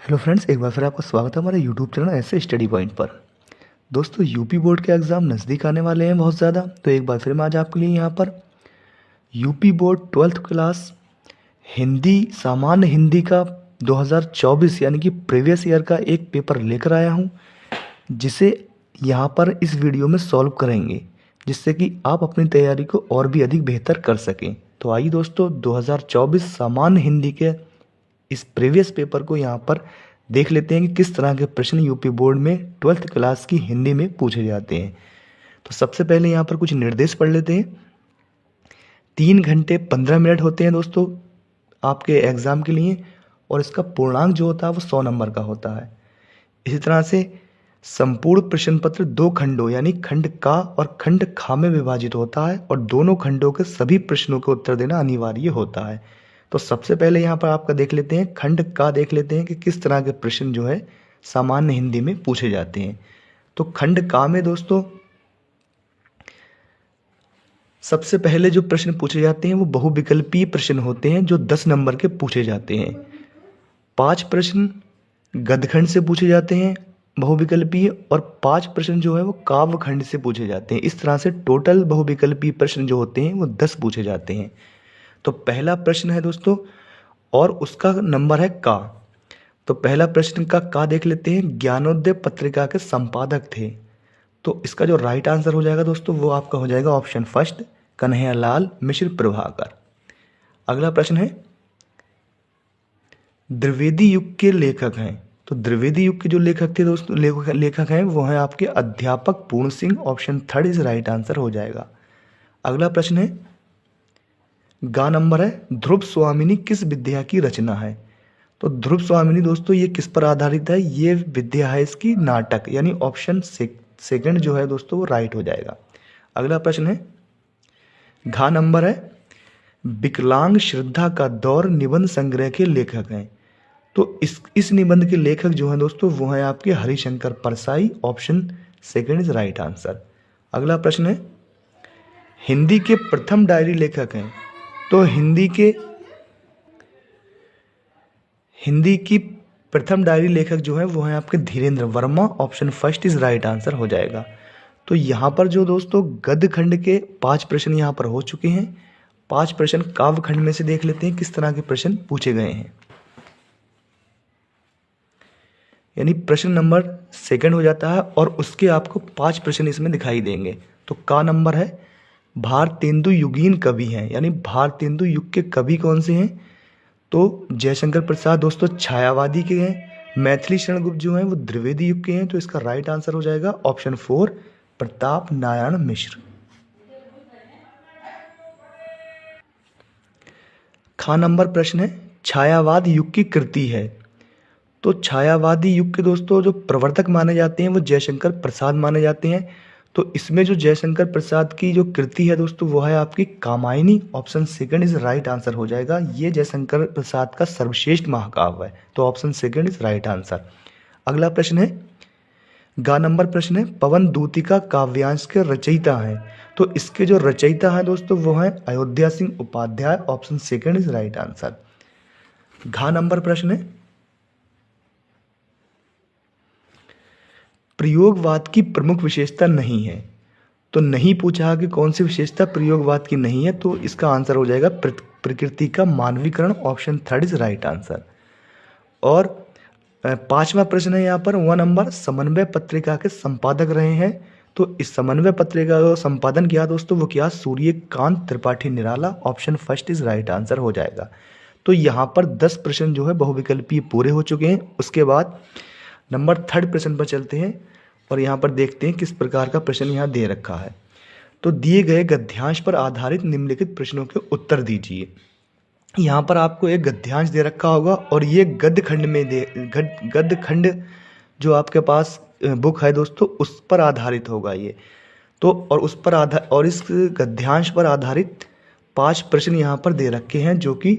Hello friends, एक बार फिर आपका स्वागत है हमारे यूट्यूब चैनल ऐसे स्टडी पॉइंट पर। दोस्तों, यूपी बोर्ड के एग्ज़ाम नज़दीक आने वाले हैं बहुत ज़्यादा, तो एक बार फिर मैं आज आपके लिए यहाँ पर UP board 12th class Hindi सामान्य हिंदी का 2024 यानी कि प्रीवियस ईयर का एक पेपर लेकर आया हूँ, जिसे यहाँ पर इस वीडियो में सॉल्व करेंगे, जिससे कि आप अपनी तैयारी को और भी अधिक बेहतर कर सकें। तो आइए दोस्तों, 2024 सामान्य हिंदी के इस प्रीवियस पेपर को यहाँ पर देख लेते हैं कि किस तरह के प्रश्न यूपी बोर्ड में 12th क्लास की हिंदी में पूछे जाते हैं। तो सबसे पहले यहाँ पर कुछ निर्देश पढ़ लेते हैं। 3 घंटे 15 मिनट होते हैं दोस्तों आपके एग्ज़ाम के लिए, और इसका पूर्णांक जो होता है वो 100 नंबर का होता है। इसी तरह से संपूर्ण प्रश्न पत्र 2 खंडों यानी खंड का और खंड खा में विभाजित होता है, और दोनों खंडों के सभी प्रश्नों के उत्तर देना अनिवार्य होता है। तो सबसे पहले यहाँ पर आपका देख लेते हैं, खंड का देख लेते हैं कि किस तरह के प्रश्न जो है सामान्य हिंदी में पूछे जाते हैं। तो खंड का में दोस्तों सबसे पहले जो प्रश्न पूछे जाते हैं वो बहुविकल्पीय प्रश्न होते हैं, जो 10 नंबर के पूछे जाते हैं। 5 प्रश्न गद्यखंड से पूछे जाते हैं बहुविकल्पीय, और 5 प्रश्न जो है वो काव्य खंड से पूछे जाते हैं। इस तरह से टोटल बहुविकल्पीय प्रश्न जो होते हैं वो 10 पूछे जाते हैं। तो पहला प्रश्न है दोस्तों, और उसका नंबर है का। तो पहला प्रश्न का देख लेते हैं। ज्ञानोदय पत्रिका के संपादक थे, तो इसका जो राइट आंसर हो जाएगा दोस्तों वो आपका हो जाएगा ऑप्शन फर्स्ट, कन्हैयालाल मिश्र प्रभाकर। अगला प्रश्न है, द्विवेदी युग के लेखक हैं। तो द्विवेदी युग के जो लेखक थे दोस्तों, लेखक हैं वो हैं आपके अध्यापक पूर्ण Singh. Option third is right answer हो जाएगा। अगला प्रश्न है, गा नंबर है, ध्रुव स्वामिनी किस विद्या की रचना है। तो ध्रुव स्वामिनी दोस्तों ये किस पर आधारित है, ये विद्या है इसकी नाटक, यानी ऑप्शन सेकंड जो है दोस्तों वो राइट हो जाएगा। अगला प्रश्न है, घा नंबर है, विकलांग श्रद्धा का दौर निबंध संग्रह के लेखक हैं। तो इस निबंध के लेखक जो हैं दोस्तों वो हैं आपके Harishankar Parsai. Option second is right answer. अगला प्रश्न है, हिंदी के प्रथम डायरी लेखक हैं। तो हिंदी की प्रथम डायरी लेखक जो है वो हैं आपके Dhirendra Verma. Option first is right answer हो जाएगा। तो यहाँ पर जो दोस्तों गद्य खंड के 5 प्रश्न यहाँ पर हो चुके हैं। 5 प्रश्न काव्य खंड में से देख लेते हैं किस तरह के प्रश्न पूछे गए हैं। यानी प्रश्न नंबर सेकंड हो जाता है, और उसके आपको 5 प्रश्न इसमें दिखाई देंगे। तो का नंबर है, भारतेंदु युगीन कवि हैं, यानी भारतेंदु युग के कवि कौन से हैं। तो जयशंकर प्रसाद दोस्तों छायावादी के हैं। मैथिली शरण गुप्त जो हैं वो द्विवेदी युग के हैं। तो इसका राइट आंसर हो जाएगा ऑप्शन 4, प्रताप नारायण मिश्र। खा नंबर प्रश्न है, छायावाद युग की कृति है। तो छायावादी युग के दोस्तों जो प्रवर्तक माने जाते हैं वो जयशंकर प्रसाद माने जाते हैं। तो इसमें जो जयशंकर प्रसाद की जो कृति है दोस्तों वो है आपकी Kamayani. Option second is right answer हो जाएगा। ये जयशंकर प्रसाद का सर्वश्रेष्ठ महाकाव्य है। तो option second is right answer. अगला प्रश्न है, गा नंबर प्रश्न है, पवन दूतिका काव्यांश के रचयिता हैं। तो इसके जो रचयिता हैं दोस्तों वो हैं Ayodhya Singh Upadhyay. Option second is right answer. घा नंबर प्रश्न है, प्रयोगवाद की प्रमुख विशेषता नहीं है। तो नहीं पूछा कि कौन सी विशेषता प्रयोगवाद की नहीं है, तो इसका आंसर हो जाएगा प्रकृति का मानवीकरण। Option third is right answer. और 5वां प्रश्न है यहाँ पर 1 नंबर, समन्वय पत्रिका के संपादक रहे हैं। तो इस समन्वय पत्रिका का संपादन किया दोस्तों वो क्या, Suryakant Tripathi Nirala. Option first is right answer हो जाएगा। तो यहाँ पर 10 प्रश्न जो है बहुविकल्पीय पूरे हो चुके हैं। उसके बाद नंबर 3rd प्रश्न पर चलते हैं, और यहाँ पर देखते हैं किस प्रकार का प्रश्न यहाँ दे रखा है। तो दिए गए गद्यांश पर आधारित निम्नलिखित प्रश्नों के उत्तर दीजिए। यहाँ पर आपको एक गद्यांश दे रखा होगा, और ये गद्य खंड जो आपके पास बुक है दोस्तों उस पर आधारित होगा ये। तो और इस गद्यांश पर आधारित 5 प्रश्न यहाँ पर दे रखे हैं, जो कि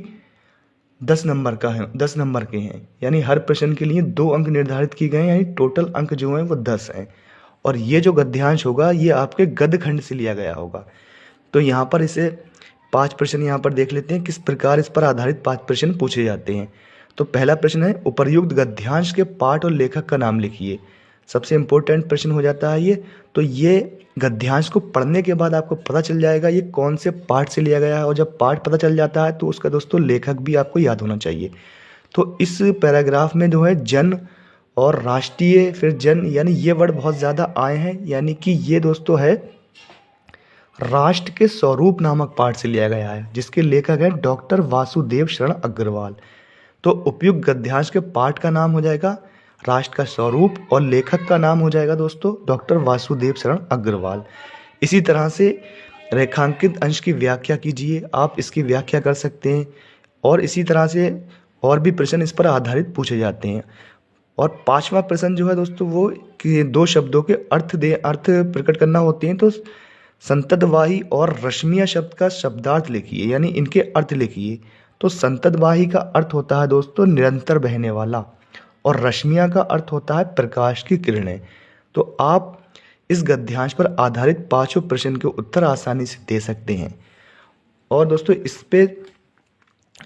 10 नंबर के हैं। यानी हर प्रश्न के लिए 2 अंक निर्धारित किए गए हैं, यानी टोटल अंक जो हैं वो 10 हैं। और ये जो गद्यांश होगा ये आपके गद्य खंड से लिया गया होगा। तो यहाँ पर इसे 5 प्रश्न यहाँ पर देख लेते हैं किस प्रकार इस पर आधारित 5 प्रश्न पूछे जाते हैं। तो पहला प्रश्न है उपर्युक्त गद्यांश के पाठ और लेखक का नाम लिखिए। सबसे इम्पोर्टेंट प्रश्न हो जाता है ये। तो ये गद्यांश को पढ़ने के बाद आपको पता चल जाएगा ये कौन से पाठ से लिया गया है, और जब पाठ पता चल जाता है तो उसका दोस्तों लेखक भी आपको याद होना चाहिए। तो इस पैराग्राफ में जो है जन और राष्ट्रीय फिर जन यानी ये वर्ड बहुत ज़्यादा आए हैं, यानी कि ये दोस्तों है राष्ट्र के स्वरूप नामक पाठ से लिया गया है, जिसके लेखक हैं डॉक्टर वासुदेव शरण अग्रवाल। तो उपयुक्त गद्यांश के पाठ का नाम हो जाएगा राष्ट्र का स्वरूप और लेखक का नाम हो जाएगा दोस्तों डॉक्टर वासुदेव शरण अग्रवाल। इसी तरह से रेखांकित अंश की व्याख्या कीजिए, आप इसकी व्याख्या कर सकते हैं। और इसी तरह से और भी प्रश्न इस पर आधारित पूछे जाते हैं। और पांचवा प्रश्न जो है दोस्तों वो कि दो शब्दों के अर्थ प्रकट करना होते हैं। तो संततवाही और रश्मिया शब्द का शब्दार्थ लिखिए, यानी इनके अर्थ लिखिए। तो संततवाही का अर्थ होता है दोस्तों निरंतर बहने वाला, और रश्मिया का अर्थ होता है प्रकाश की किरणें। तो आप इस गद्यांश पर आधारित पांचों प्रश्न के उत्तर आसानी से दे सकते हैं। और दोस्तों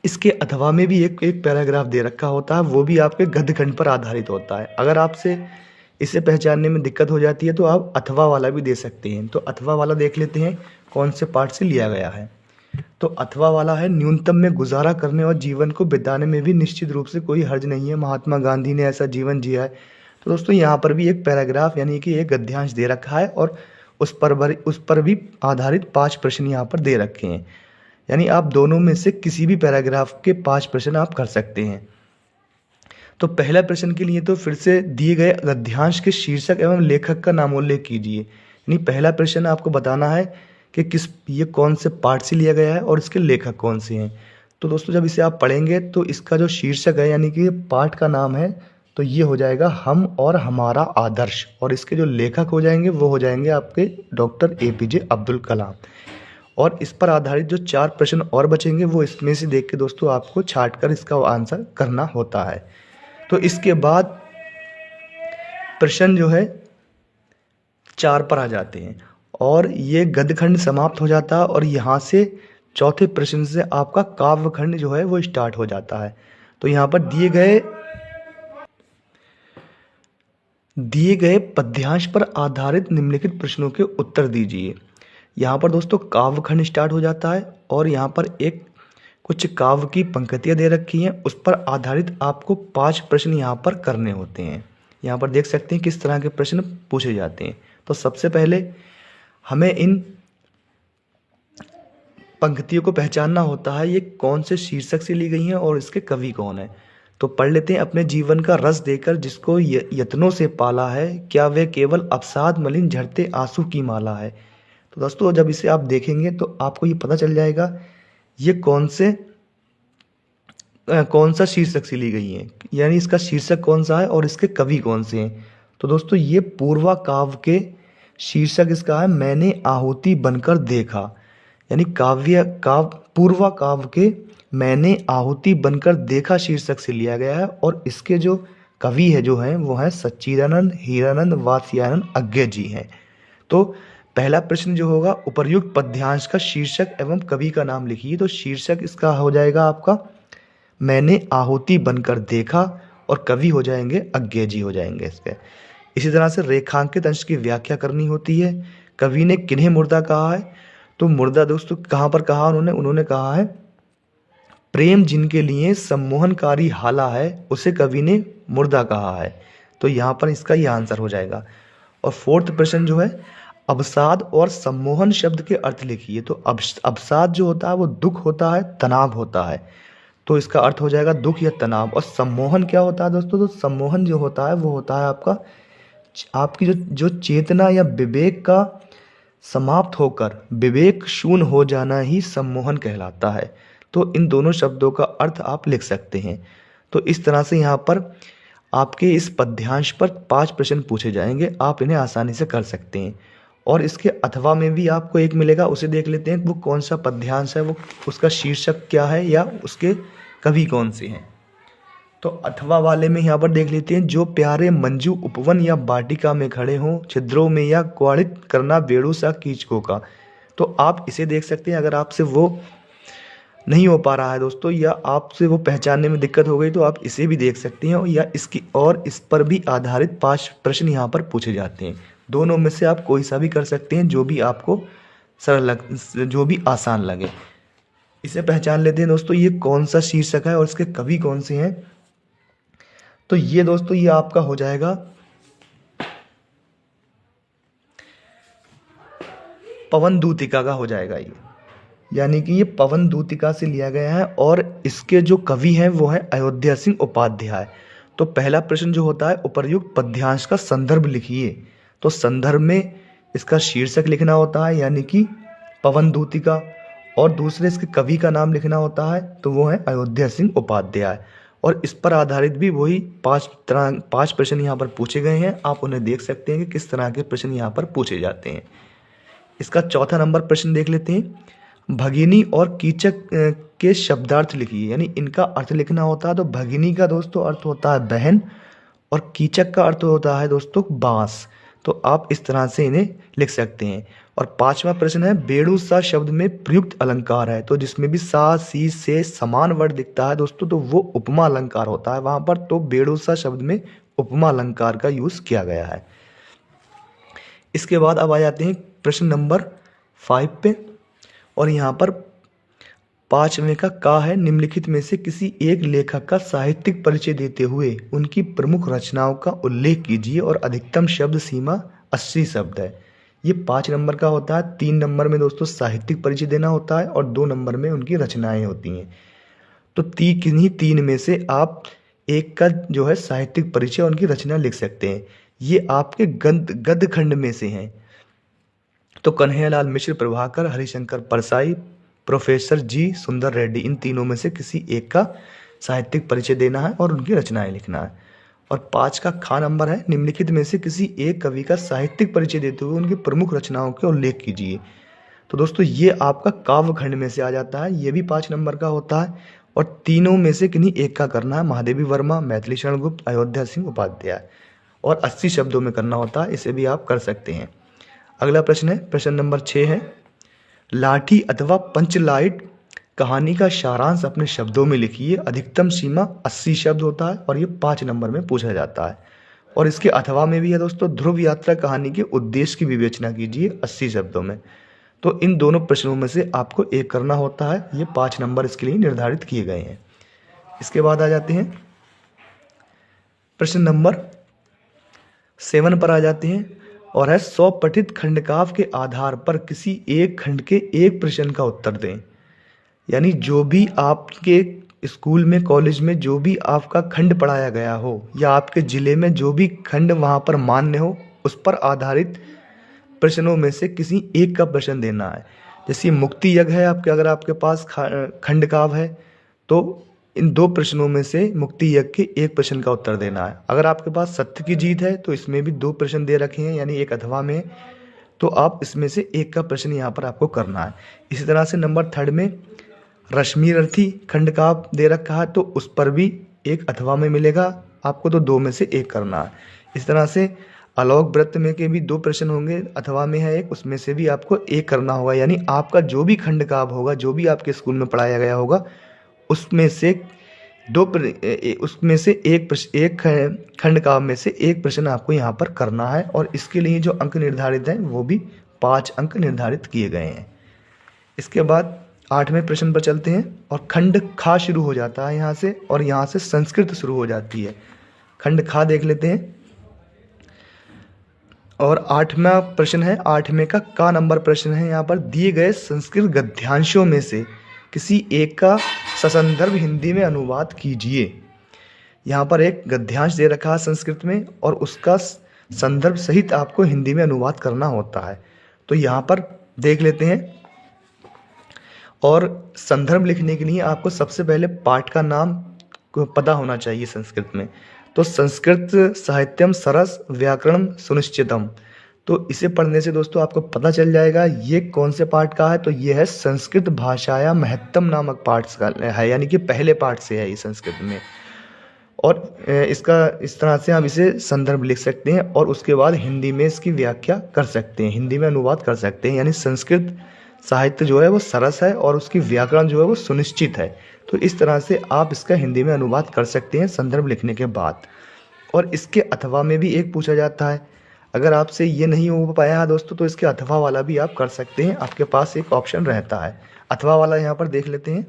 इसके अथवा में भी एक पैराग्राफ दे रखा होता है, वो भी आपके गद्यखंड पर आधारित होता है। अगर आपसे इसे पहचानने में दिक्कत हो जाती है तो आप अथवा वाला भी दे सकते हैं। तो अथवा वाला देख लेते हैं कौन से पाठ से लिया गया है। तो अथवा वाला है न्यूनतम में गुजारा करने और जीवन को बिताने में भी निश्चित रूप से कोई हर्ज नहीं है, महात्मा गांधी ने ऐसा जीवन जिया है। तो दोस्तों यहाँ पर भी एक पैराग्राफ यानी कि एक गद्यांश दे रखा है, और उस पर भी आधारित 5 प्रश्न यहाँ पर दे रखे हैं। यानी आप दोनों में से किसी भी पैराग्राफ के 5 प्रश्न आप कर सकते हैं। तो पहला प्रश्न के लिए तो फिर से दिए गए गद्यांश के शीर्षक एवं लेखक का नामोल्लेख कीजिए। यानी पहला प्रश्न आपको बताना है कि ये कौन से पाठ से लिया गया है और इसके लेखक कौन से हैं। तो दोस्तों जब इसे आप पढ़ेंगे तो इसका जो शीर्षक है यानी कि पाठ का नाम है तो ये हो जाएगा हम और हमारा आदर्श, और इसके जो लेखक हो जाएंगे वो हो जाएंगे आपके डॉक्टर APJ अब्दुल कलाम। और इस पर आधारित जो 4 प्रश्न और बचेंगे वो इसमें से देख के दोस्तों आपको छांट कर इसका आंसर करना होता है। तो इसके बाद प्रश्न जो है 4 पर आ जाते हैं और ये गद्यखंड समाप्त हो जाता है, और यहाँ से चौथे प्रश्न से आपका काव्यखंड जो है वो स्टार्ट हो जाता है। तो यहाँ पर दिए गए पद्यांश पर आधारित निम्नलिखित प्रश्नों के उत्तर दीजिए। यहाँ पर दोस्तों काव्यखंड स्टार्ट हो जाता है, और यहाँ पर कुछ काव्य की पंक्तियाँ दे रखी हैं, उस पर आधारित आपको 5 प्रश्न यहाँ पर करने होते हैं। यहाँ पर देख सकते हैं किस तरह के प्रश्न पूछे जाते हैं। तो सबसे पहले हमें इन पंक्तियों को पहचानना होता है ये कौन से शीर्षक से ली गई हैं और इसके कवि कौन है। तो पढ़ लेते हैं। अपने जीवन का रस देकर जिसको यत्नों से पाला है, क्या वे केवल अवसाद मलिन झरते आंसू की माला है। तो दोस्तों जब इसे आप देखेंगे तो आपको ये पता चल जाएगा ये कौन सा शीर्षक से ली गई है, यानी इसका शीर्षक कौन सा है और इसके कवि कौन से हैं। तो दोस्तों ये पूर्वा काव्य के शीर्षक इसका है मैंने आहुति बनकर देखा, यानी पूर्वा काव्य के मैंने आहुति बनकर देखा शीर्षक से लिया गया है। और इसके जो कवि है जो हैं वो हैं सच्चिदानंद हीरानंद वात्स्यायन अज्ञे जी हैं। तो पहला प्रश्न जो होगा उपर्युक्त पद्यांश का शीर्षक एवं कवि का नाम लिखिए। तो शीर्षक इसका हो जाएगा आपका मैंने आहुति बनकर देखा, और कवि हो जाएंगे अज्ञे जी हो जाएंगे इसके। इसी तरह से रेखांकित अंश की व्याख्या करनी होती है। कवि ने किन्हें मुर्दा कहा है। तो मुर्दा दोस्तों कहाँ पर कहा उन्होंने कहा है प्रेम जिनके लिए सम्मोहनकारी हाला है उसे कवि ने मुर्दा कहा है। तो यहाँ पर इसका ये आंसर हो जाएगा। और 4th प्रश्न जो है अवसाद और सम्मोहन शब्द के अर्थ लिखिए। तो अवसाद जो होता है वो दुख होता है, तनाव होता है, तो इसका अर्थ हो जाएगा दुख या तनाव। और सम्मोहन क्या होता है दोस्तों। तो सम्मोहन जो होता है वो होता है आपकी जो चेतना या विवेक का समाप्त होकर विवेक शून्य हो जाना ही सम्मोहन कहलाता है। तो इन दोनों शब्दों का अर्थ आप लिख सकते हैं। तो इस तरह से यहाँ पर आपके इस पद्यांश पर 5 प्रश्न पूछे जाएंगे, आप इन्हें आसानी से कर सकते हैं। और इसके अथवा में भी आपको एक मिलेगा, उसे देख लेते हैं वो कौन सा पद्यांश है, वो उसका शीर्षक क्या है या उसके कवि कौन से हैं। तो अथवा वाले में यहाँ पर देख लेते हैं जो प्यारे मंजू उपवन या वाटिका में खड़े हों छिद्रों में या क्वाड़ित करना बेड़ू सा कीचकों का। तो आप इसे देख सकते हैं। अगर आपसे वो नहीं हो पा रहा है दोस्तों, या आपसे वो पहचानने में दिक्कत हो गई, तो आप इसे भी देख सकते हैं, या इस पर भी आधारित 5 प्रश्न यहाँ पर पूछे जाते हैं। दोनों में से आप कोई सा भी कर सकते हैं, जो भी आपको जो भी आसान लगे। इसे पहचान लेते हैं दोस्तों, ये कौन सा शीर्षक है और इसके कवि कौन से हैं। तो ये दोस्तों ये आपका हो जाएगा पवन दूतिका का हो जाएगा ये, यानी कि ये पवन दूतिका से लिया गया है और इसके जो कवि हैं वो है अयोध्या सिंह उपाध्याय। तो पहला प्रश्न जो होता है, उपर्युक्त पद्यांश का संदर्भ लिखिए। तो संदर्भ में इसका शीर्षक लिखना होता है, यानी कि पवन दूतिका, और दूसरे इसके कवि का नाम लिखना होता है, तो वो है अयोध्या सिंह उपाध्याय। और इस पर आधारित भी वही 5 प्रश्न यहाँ पर पूछे गए हैं। आप उन्हें देख सकते हैं कि किस तरह के प्रश्न यहाँ पर पूछे जाते हैं। इसका चौथा नंबर प्रश्न देख लेते हैं। भगिनी और कीचक के शब्दार्थ लिखिए, यानी इनका अर्थ लिखना होता है। तो भगिनी का दोस्तों अर्थ होता है बहन, और कीचक का अर्थ होता है दोस्तों बांस। तो आप इस तरह से इन्हें लिख सकते हैं। और 5वां प्रश्न है, बेड़ू सा शब्द में प्रयुक्त अलंकार है। तो जिसमें भी सा सी से समान वर्ड दिखता है दोस्तों, तो वो उपमा अलंकार होता है वहां पर। तो बेड़ू सा शब्द में उपमा अलंकार का यूज किया गया है। इसके बाद अब आ जाते हैं प्रश्न नंबर 5 पे, और यहाँ पर 5वें का है, निम्नलिखित में से किसी एक लेखक का साहित्यिक परिचय देते हुए उनकी प्रमुख रचनाओं का उल्लेख कीजिए और अधिकतम शब्द सीमा 80 शब्द है। ये 5 नंबर का होता है। 3 नंबर में दोस्तों साहित्यिक परिचय देना होता है और 2 नंबर में उनकी रचनाएं होती हैं। तो किन्हीं 3 में से आप एक का जो है साहित्यिक परिचय उनकी रचना लिख सकते हैं। ये आपके गद्य खंड में से हैं। तो कन्हैयालाल मिश्र, प्रभाकर, हरिशंकर परसाई, प्रोफेसर जी सुंदर रेड्डी, इन तीनों में से किसी एक का साहित्यिक परिचय देना है और उनकी रचनाएं लिखना है। और 5 का नंबर है, निम्नलिखित में से किसी एक कवि का साहित्यिक परिचय देते हुए उनकी प्रमुख रचनाओं के उल्लेख कीजिए। तो दोस्तों ये आपका काव्य खंड में से आ जाता है। ये भी 5 नंबर का होता है और तीनों में से किन्हीं एक का करना है। महादेवी वर्मा, मैथिली शरण गुप्त, अयोध्या सिंह उपाध्याय, और 80 शब्दों में करना होता है। इसे भी आप कर सकते हैं। अगला प्रश्न है, प्रश्न नंबर 6 है, लाठी अथवा पंचलाइट कहानी का सारांश अपने शब्दों में लिखिए। अधिकतम सीमा 80 शब्द होता है और ये 5 नंबर में पूछा जाता है। और इसके अथवा में भी है दोस्तों, ध्रुव यात्रा कहानी के उद्देश्य की विवेचना कीजिए 80 शब्दों में। तो इन दोनों प्रश्नों में से आपको एक करना होता है। ये 5 नंबर इसके लिए निर्धारित किए गए हैं। इसके बाद आ जाते हैं प्रश्न नंबर 7 पर आ जाते हैं, और है 100 पठित खंडकाव्य के आधार पर किसी एक खंड के एक प्रश्न का उत्तर दें। यानी जो भी आपके स्कूल में, कॉलेज में जो भी आपका खंड पढ़ाया गया हो, या आपके ज़िले में जो भी खंड वहाँ पर मान्य हो, उस पर आधारित प्रश्नों में से किसी एक का प्रश्न देना है। जैसे मुक्ति यज्ञ है आपके, अगर आपके पास खंड काव्य है, तो इन 2 प्रश्नों में से मुक्ति यज्ञ के एक प्रश्न का उत्तर देना है। अगर आपके पास सत्य की जीत है, तो इसमें भी 2 प्रश्न दे रखे हैं, यानी एक अथवा में, तो आप इसमें से एक का प्रश्न यहाँ पर आपको करना है। इसी तरह से नंबर 3 में रश्मिरथी खंड काव्य दे रखा है, तो उस पर भी एक अथवा में मिलेगा आपको, तो 2 में से एक करना है। इस तरह से आलोक व्रत में के भी 2 प्रश्न होंगे, अथवा में है एक, उसमें से भी आपको एक करना होगा। यानी आपका जो भी खंड काव्य होगा, जो भी आपके स्कूल में पढ़ाया गया होगा, उसमें से एक खंड काव्य में से एक प्रश्न आपको यहाँ पर करना है। और इसके लिए जो अंक निर्धारित हैं वो भी 5 अंक निर्धारित किए गए हैं। इसके बाद 8वें प्रश्न पर चलते हैं, और खंड खा शुरू हो जाता है यहाँ से, और यहाँ से संस्कृत शुरू हो जाती है। खंड खा देख लेते हैं, और 8वां प्रश्न है, 8वें का नंबर प्रश्न है। यहाँ पर दिए गए संस्कृत गद्यांशों में से किसी एक का ससंदर्भ हिंदी में अनुवाद कीजिए। यहाँ पर एक गद्यांश दे रखा है संस्कृत में, और उसका संदर्भ सहित आपको हिंदी में अनुवाद करना होता है। तो यहाँ पर देख लेते हैं, और संदर्भ लिखने के लिए आपको सबसे पहले पाठ का नाम पता होना चाहिए संस्कृत में। तो संस्कृत साहित्यम सरस व्याकरण सुनिश्चितम, तो इसे पढ़ने से दोस्तों आपको पता चल जाएगा ये कौन से पाठ का है। तो ये है संस्कृत भाषाया महत्तम नामक पाठ का है, यानी कि पहले पाठ से है ये संस्कृत में। और इसका इस तरह से हम इसे संदर्भ लिख सकते हैं, और उसके बाद हिंदी में इसकी व्याख्या कर सकते हैं, हिंदी में अनुवाद कर सकते हैं। यानी संस्कृत साहित्य जो है वो सरस है और उसकी व्याकरण जो है वो सुनिश्चित है। तो इस तरह से आप इसका हिंदी में अनुवाद कर सकते हैं संदर्भ लिखने के बाद। और इसके अथवा में भी एक पूछा जाता है। अगर आपसे ये नहीं हो पाया है दोस्तों तो इसके अथवा वाला भी आप कर सकते हैं, आपके पास एक ऑप्शन रहता है। अथवा वाला यहाँ पर देख लेते हैं।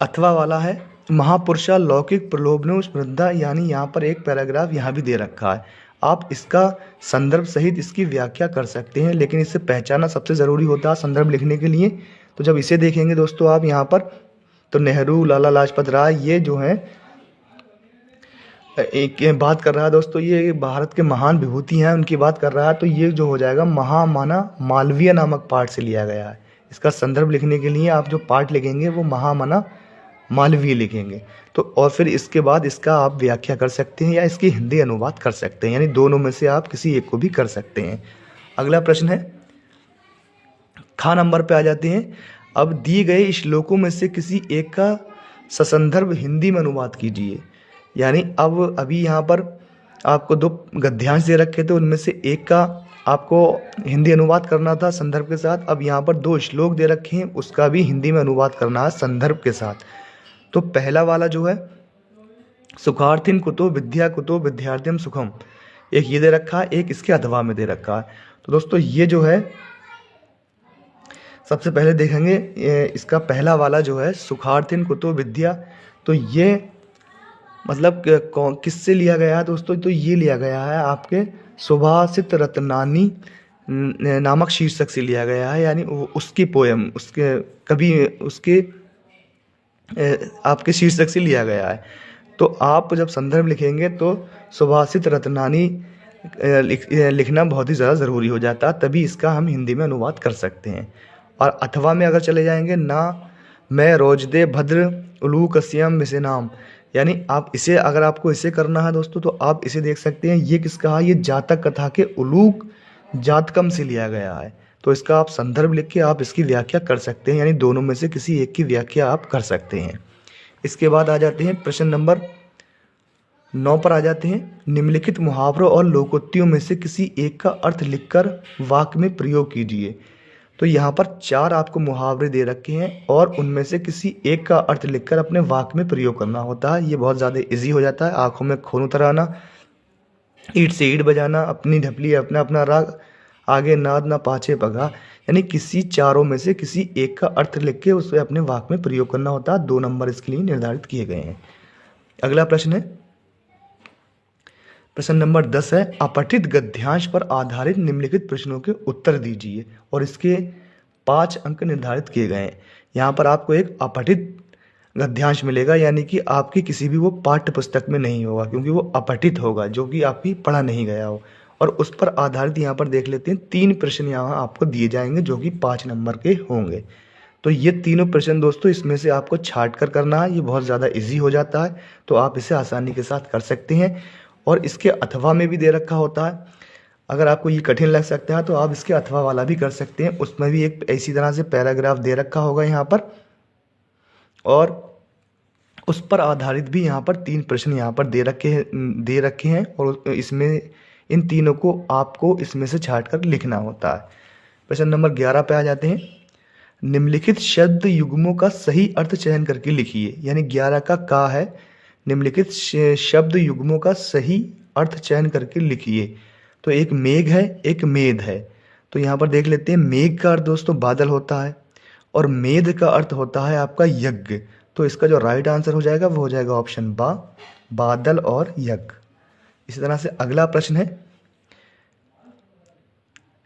अथवा वाला है महापुरुषा लौकिक प्रलोभनो स्मृद्धा, यानी यहाँ पर एक पैराग्राफ यहाँ भी दे रखा है। आप इसका संदर्भ सहित इसकी व्याख्या कर सकते हैं, लेकिन इसे पहचानना सबसे ज़रूरी होता है संदर्भ लिखने के लिए। तो जब इसे देखेंगे दोस्तों आप यहाँ पर, तो नेहरू, लाला लाजपत राय, ये जो हैं एक बात कर रहा है दोस्तों, ये भारत के महान विभूति हैं, उनकी बात कर रहा है। तो ये जो हो जाएगा महामना मालवीय नामक पाठ से लिया गया है। इसका संदर्भ लिखने के लिए आप जो पाठ लिखेंगे वो महामना मालवीय लिखेंगे। तो और फिर इसके बाद इसका आप व्याख्या कर सकते हैं या इसकी हिंदी अनुवाद कर सकते हैं, यानी दोनों में से आप किसी एक को भी कर सकते हैं। अगला प्रश्न है, खा नंबर पे आ जाते हैं। अब दिए गए श्लोकों में से किसी एक का ससंदर्भ हिंदी में अनुवाद कीजिए। यानी अब अभी यहाँ पर आपको 2 गद्यांश दे रखे थे, उनमें से एक का आपको हिंदी अनुवाद करना था संदर्भ के साथ। अब यहाँ पर 2 श्लोक दे रखे हैं, उसका भी हिंदी में अनुवाद करना है संदर्भ के साथ। तो पहला वाला जो है, सुखार्थिन कुतो विद्या कुतो विद्यार्थ्यम सुखम, एक ये दे रखा है, एक इसके अथवा में दे रखा है। तो दोस्तों ये जो है सबसे पहले देखेंगे इसका पहला वाला जो है सुखार्थिन कुतो विद्या, तो ये मतलब किससे लिया गया है दोस्तों? तो ये लिया गया है आपके सुभाषित रत्नानी नामक शीर्षक से लिया गया है, यानी उसकी पोयम, उसके कभी उसके आपके शीर्षक से लिया गया है। तो आप जब संदर्भ लिखेंगे तो सुभाषित रत्नानी लिखना बहुत ही ज़्यादा ज़रूरी हो जाता है, तभी इसका हम हिंदी में अनुवाद कर सकते हैं। और अथवा में अगर चले जाएंगे, ना मैं रोजदे भद्र उलूकस्यम विषे नाम, यानी आप इसे, अगर आपको इसे करना है दोस्तों तो आप इसे देख सकते हैं। ये किसका है? ये जातक कथा के उलूक जातकम से लिया गया है। तो इसका आप संदर्भ लिख के आप इसकी व्याख्या कर सकते हैं, यानी दोनों में से किसी एक की व्याख्या आप कर सकते हैं। इसके बाद आ जाते हैं प्रश्न नंबर 9 पर आ जाते हैं। निम्नलिखित मुहावरों और लोकोक्तियों में से किसी एक का अर्थ लिखकर वाक्य में प्रयोग कीजिए। तो यहाँ पर 4 आपको मुहावरे दे रखे हैं और उनमें से किसी एक का अर्थ लिखकर अपने वाक्य में प्रयोग करना होता है। ये बहुत ज़्यादा इजी हो जाता है। आंखों में खून उतर आना, ईंट से ईंट बजाना, अपनी ढपली अपना अपना राग, आगे नाद ना पाछे पगा, यानी किसी चारों में से किसी एक का अर्थ लिख के उसे अपने वाक्य में प्रयोग करना होता है। 2 नंबर इसके लिए निर्धारित किए गए हैं। अगला प्रश्न है, प्रश्न नंबर 10 है, अपठित गद्यांश पर आधारित निम्नलिखित प्रश्नों के उत्तर दीजिए, और इसके 5 अंक निर्धारित किए गए हैं। यहाँ पर आपको एक अपठित गद्यांश मिलेगा, यानी कि आपकी किसी भी वो पाठ्य पुस्तक में नहीं होगा, क्योंकि वो अपठित होगा, जो कि आपकी पढ़ा नहीं गया हो। और उस पर आधारित यहाँ पर देख लेते हैं 3 प्रश्न यहाँ आपको दिए जाएंगे, जो कि 5 नंबर के होंगे। तो ये तीनों प्रश्न दोस्तों, इसमें से आपको छांट कर करना है। ये बहुत ज़्यादा इजी हो जाता है, तो आप इसे आसानी के साथ कर सकते हैं। और इसके अथवा में भी दे रखा होता है। अगर आपको ये कठिन लग सकता है तो आप इसके अथवा वाला भी कर सकते हैं, उसमें भी एक इसी तरह से पैराग्राफ दे रखा होगा यहाँ पर, और उस पर आधारित भी यहाँ पर 3 प्रश्न यहाँ पर दे रखे हैं और इसमें इन तीनों को आपको इसमें से छांट कर लिखना होता है। प्रश्न नंबर 11 पे आ जाते हैं। निम्नलिखित शब्द युग्मों का सही अर्थ चयन करके लिखिए, यानी 11 का है। निम्नलिखित शब्द युग्मों का सही अर्थ चयन करके लिखिए। तो एक मेघ है, एक मेद है। तो यहाँ पर देख लेते हैं, मेघ का अर्थ दोस्तों बादल होता है और मेद का अर्थ होता है आपका यज्ञ। तो इसका जो राइट आंसर हो जाएगा वो हो जाएगा ऑप्शन बा, बादल और यज्ञ। इसी तरह से अगला प्रश्न है,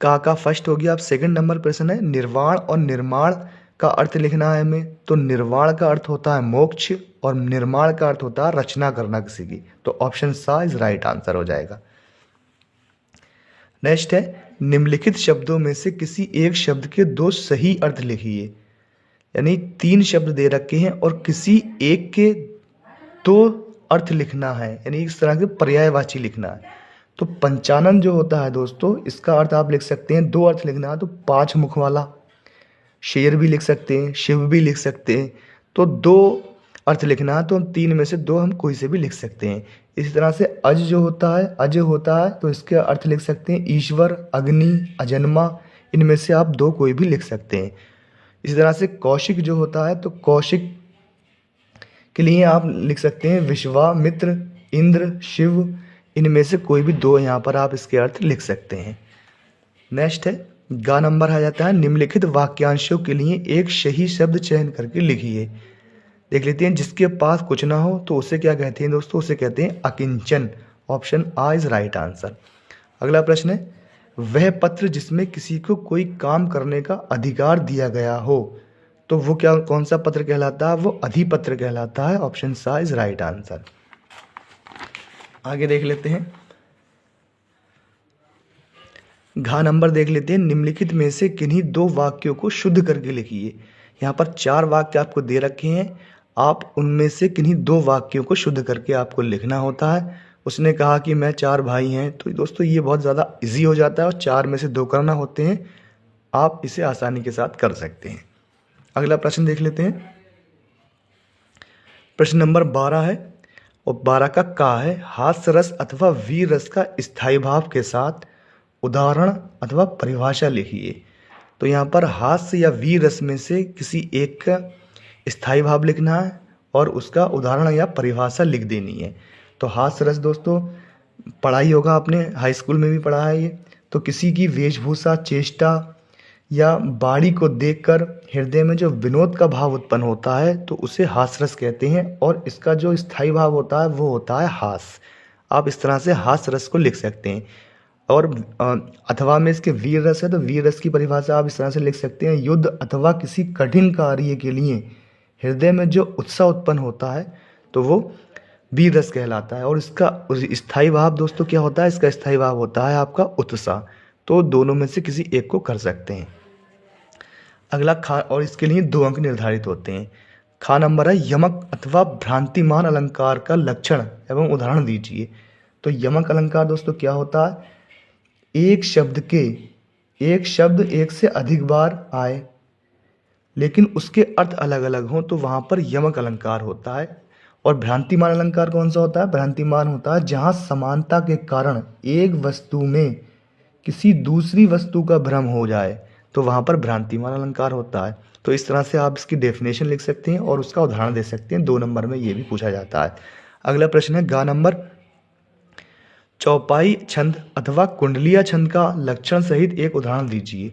का फर्स्ट हो गया। अब सेकंड नंबर प्रश्न है, निर्वाण और निर्माण का अर्थ लिखना है हमें। तो निर्वाण का अर्थ होता है मोक्ष और निर्माण का अर्थ होता है रचना करना किसी की। तो ऑप्शन सा इज राइट आंसर हो जाएगा। नेक्स्ट है, निम्नलिखित शब्दों में से किसी एक शब्द के 2 सही अर्थ लिखिए, यानी 3 शब्द दे रखे हैं और किसी एक के 2 अर्थ लिखना है, यानी इस तरह के पर्यायवाची लिखना है। तो पंचानन जो होता है दोस्तों, इसका अर्थ आप लिख सकते हैं, 2 अर्थ लिखना है तो 5 मुख वाला। शेर भी लिख सकते हैं, शिव भी लिख सकते हैं। तो 2 अर्थ लिखना है तो हम तीन में से दो हम कोई से भी लिख सकते हैं। इसी तरह से अज जो होता है तो इसके अर्थ लिख सकते हैं ईश्वर, अग्नि, अजन्मा, इनमें से आप दो कोई भी लिख सकते हैं। इसी तरह से कौशिक जो होता है तो कौशिक के लिए आप लिख सकते हैं विश्वामित्र, इंद्र, शिव, इनमें से कोई भी दो यहाँ पर आप इसके अर्थ लिख सकते हैं। नेक्स्ट है गा नंबर आ जाता है निम्नलिखित वाक्यांशों के लिए एक सही शब्द चयन करके लिखिए। देख लेते हैं जिसके पास कुछ ना हो तो उसे क्या कहते हैं दोस्तों, उसे कहते हैं अकिंचन। ऑप्शन आ इज राइट आंसर। अगला प्रश्न है वह पत्र जिसमें किसी को कोई काम करने का अधिकार दिया गया हो तो वो क्या कौन सा पत्र कहलाता है, वो अधिपत्र कहलाता है। ऑप्शन सा इज राइट आंसर। आगे देख लेते हैं घा नंबर देख लेते हैं निम्नलिखित में से किन्हीं दो वाक्यों को शुद्ध करके लिखिए। यहाँ पर चार वाक्य आपको दे रखे हैं, आप उनमें से किन्हीं दो वाक्यों को शुद्ध करके आपको लिखना होता है। उसने कहा कि मैं चार भाई हैं, तो दोस्तों ये बहुत ज़्यादा इजी हो जाता है और चार में से दो करना होते हैं, आप इसे आसानी के साथ कर सकते हैं। अगला प्रश्न देख लेते हैं। प्रश्न नंबर 12 है और 12 का है हास्य रस अथवा वीर रस का स्थायी भाव के साथ उदाहरण अथवा परिभाषा लिखिए। तो यहाँ पर हास्य या वीर रस में से किसी एक का स्थायी भाव लिखना है और उसका उदाहरण या परिभाषा लिख देनी है। तो हास्य रस दोस्तों पढ़ाई होगा आपने, हाई स्कूल में भी पढ़ा है ये। तो किसी की वेशभूषा, चेष्टा या बाड़ी को देखकर हृदय में जो विनोद का भाव उत्पन्न होता है तो उसे हास्य रस कहते हैं और इसका जो स्थायी भाव होता है वो होता है हास। आप इस तरह से हास्य रस को लिख सकते हैं। और अथवा में इसके वीर रस है तो वीर रस की परिभाषा आप इस तरह से लिख सकते हैं युद्ध अथवा किसी कठिन कार्य के लिए हृदय में जो उत्साह उत्पन्न होता है तो वो वीर रस कहलाता है। और इसका स्थायी भाव दोस्तों क्या होता है, इसका स्थायी भाव होता है आपका उत्साह। तो दोनों में से किसी एक को कर सकते हैं। अगला खा, और इसके लिए 2 अंक निर्धारित होते हैं। खा नंबर है यमक अथवा भ्रांतिमान अलंकार का लक्षण एवं उदाहरण दीजिए। तो यमक अलंकार दोस्तों क्या होता है, एक शब्द एक से अधिक बार आए लेकिन उसके अर्थ अलग अलग हों तो वहाँ पर यमक अलंकार होता है। और भ्रांतिमान अलंकार कौन सा होता है, भ्रांतिमान होता है जहाँ समानता के कारण एक वस्तु में किसी दूसरी वस्तु का भ्रम हो जाए तो वहाँ पर भ्रांतिमान अलंकार होता है। तो इस तरह से आप इसकी डेफिनेशन लिख सकते हैं और उसका उदाहरण दे सकते हैं। 2 नंबर में ये भी पूछा जाता है। अगला प्रश्न है गा नंबर चौपाई छंद अथवा कुंडलिया छंद का लक्षण सहित एक उदाहरण दीजिए।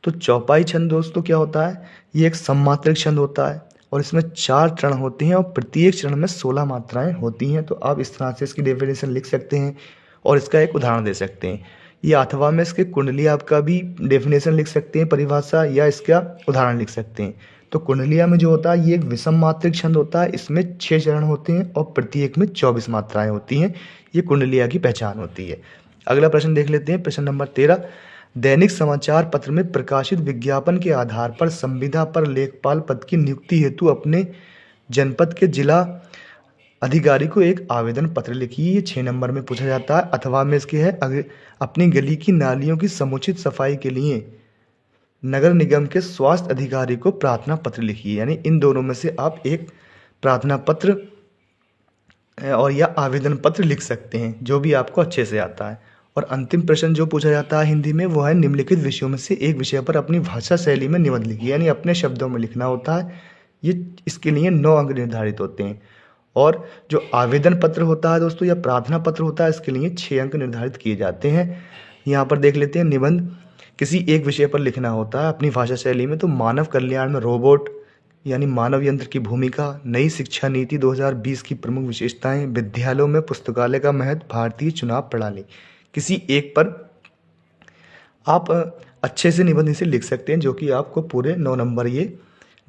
तो चौपाई छंद दोस्तों क्या होता है, ये एक सममात्रिक छंद होता है और इसमें 4 चरण होते हैं और प्रत्येक चरण में 16 मात्राएं होती हैं। तो आप इस तरह से इसकी डेफिनेशन लिख सकते हैं और इसका एक उदाहरण दे सकते हैं। ये अथवा में इसके कुंडलिया आपका भी डेफिनेशन लिख सकते हैं, परिभाषा, या इसका उदाहरण लिख सकते हैं। तो कुंडलिया में जो होता है ये एक विषम मात्रिक छंद होता है, इसमें 6 चरण होते हैं और प्रत्येक में 24 मात्राएं होती हैं। ये कुंडलिया की पहचान होती है। अगला प्रश्न देख लेते हैं। प्रश्न नंबर 13 दैनिक समाचार पत्र में प्रकाशित विज्ञापन के आधार पर संविदा पर लेखपाल पद की नियुक्ति हेतु अपने जनपद के जिला अधिकारी को एक आवेदन पत्र लिखिए। ये 6 नंबर में पूछा जाता है। अथवा में इसके है अपनी गली की नालियों की समुचित सफाई के लिए नगर निगम के स्वास्थ्य अधिकारी को प्रार्थना पत्र लिखिए। यानी इन दोनों में से आप एक प्रार्थना पत्र और या आवेदन पत्र लिख सकते हैं, जो भी आपको अच्छे से आता है। और अंतिम प्रश्न जो पूछा जाता है हिंदी में वो है निम्नलिखित विषयों में से एक विषय पर अपनी भाषा शैली में निबंध लिखिए। यानी अपने शब्दों में लिखना होता है। ये इसके लिए 9 अंक निर्धारित होते हैं। और जो आवेदन पत्र होता है दोस्तों या प्रार्थना पत्र होता है इसके लिए 6 अंक निर्धारित किए जाते हैं। यहाँ पर देख लेते हैं निबंध किसी एक विषय पर लिखना होता है अपनी भाषा शैली में। तो मानव कल्याण में रोबोट यानी मानव यंत्र की भूमिका, नई शिक्षा नीति 2020 की प्रमुख विशेषताएं, विद्यालयों में पुस्तकालय का महत्व, भारतीय चुनाव प्रणाली, किसी एक पर आप अच्छे से निबंध इसे लिख सकते हैं जो कि आपको पूरे 9 नंबर ये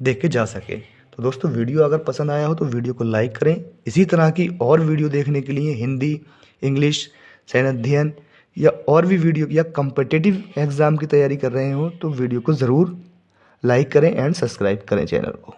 देख के जा सके। तो दोस्तों वीडियो अगर पसंद आया हो तो वीडियो को लाइक करें। इसी तरह की और वीडियो देखने के लिए हिंदी, इंग्लिश, सैन्य अध्ययन या और भी वीडियो या कॉम्पिटिटिव एग्ज़ाम की तैयारी कर रहे हो तो वीडियो को ज़रूर लाइक करें एंड सब्सक्राइब करें चैनल को।